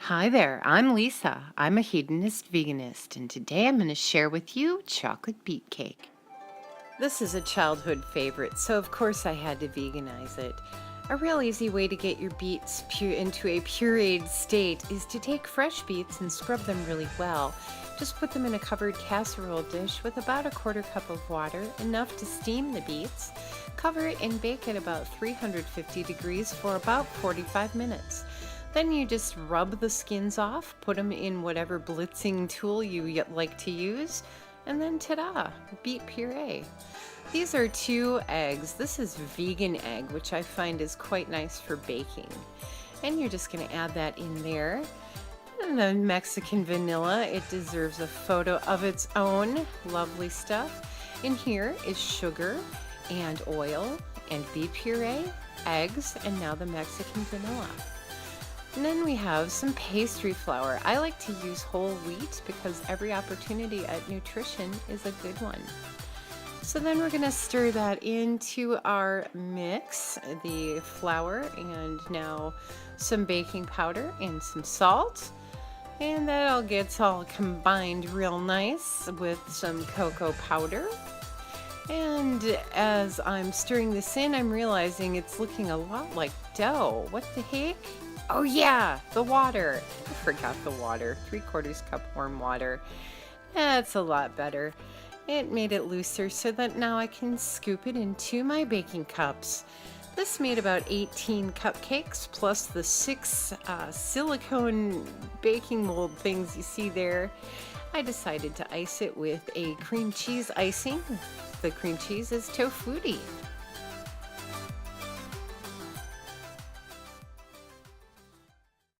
Hi there, I'm Lisa. I'm a hedonist veganist, and today I'm going to share with you chocolate beet cake. This is a childhood favorite, so of course I had to veganize it. A real easy way to get your beets into a pureed state is to take fresh beets and scrub them really well. Just put them in a covered casserole dish with about a quarter cup of water, enough to steam the beets. Cover it and bake at about 350 degrees for about 45 minutes. Then you just rub the skins off, put them in whatever blitzing tool you like to use, and then ta-da, beet puree. These are 2 eggs. This is vegan egg, which I find is quite nice for baking. And you're just going to add that in there. And the Mexican vanilla, it deserves a photo of its own. Lovely stuff. In here is sugar and oil and beet puree, eggs, and now the Mexican vanilla. And then we have some pastry flour. I like to use whole wheat because every opportunity at nutrition is a good one. So then we're going to stir that into our mix, the flour and now some baking powder and some salt. And that all gets all combined real nice with some cocoa powder. And as I'm stirring this in, I'm realizing it's looking a lot like dough. What the heck? Oh yeah, the water. I forgot the water. 3/4 cup warm water. That's a lot better. It made it looser so that now I can scoop it into my baking cups. This made about 18 cupcakes plus the 6 silicone baking mold things you see there. I decided to ice it with a cream cheese icing. The cream cheese is tofutti.